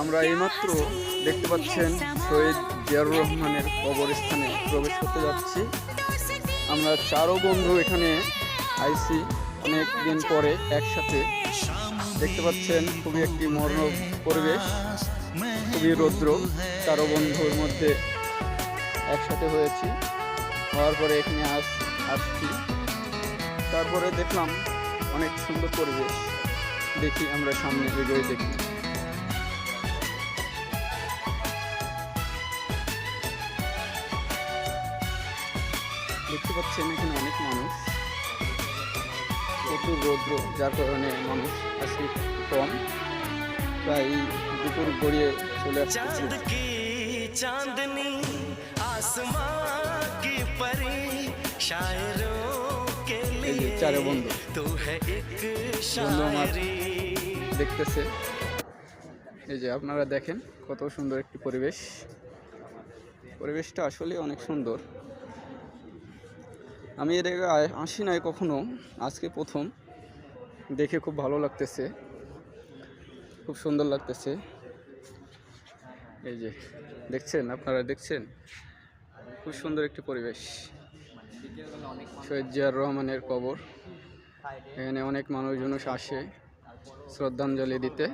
আমরা এইমাত্র দেখতে পাচ্ছেন শহীদ জিয়াউর রহমানের কবরস্থানে প্রবেশ করতে যাচ্ছি। আমরা চারো বন্ধু এখানে আইসি অনেক দিন পরে একসাথে। দেখতে পাচ্ছেন খুবই একটি মনোরম পরিবেশ, খুবই রৌদ্র। চারো বন্ধুর মধ্যে একসাথে হয়েছি, হওয়ার পরে এখানে আসছি। তারপরে দেখলাম অনেক সুন্দর পরিবেশ। দেখি আমরা সামনে এগিয়ে দেখি। দেখতে পাচ্ছেন এখানে অনেক মানুষ, প্রচুর রৌদ্র, যার কারণে মানুষ আসলে কম। প্রায় দুপুর গড়িয়ে চলে আসছে। এই যে চারে বন্ধু আমার দেখতেছে। এই যে আপনারা দেখেন কত সুন্দর একটি পরিবেশ। পরিবেশটা আসলে অনেক সুন্দর। আমি এর আগে আসি নাই কখনো, আজকে প্রথম। দেখে খুব ভালো লাগতেছে, খুব সুন্দর লাগতেছে। এই যে দেখছেন, আপনারা দেখছেন খুব সুন্দর একটি পরিবেশ। শহীদ জিয়াউর রহমানের কবর, এখানে অনেক মানুষজন আসে শ্রদ্ধাঞ্জলি দিতে।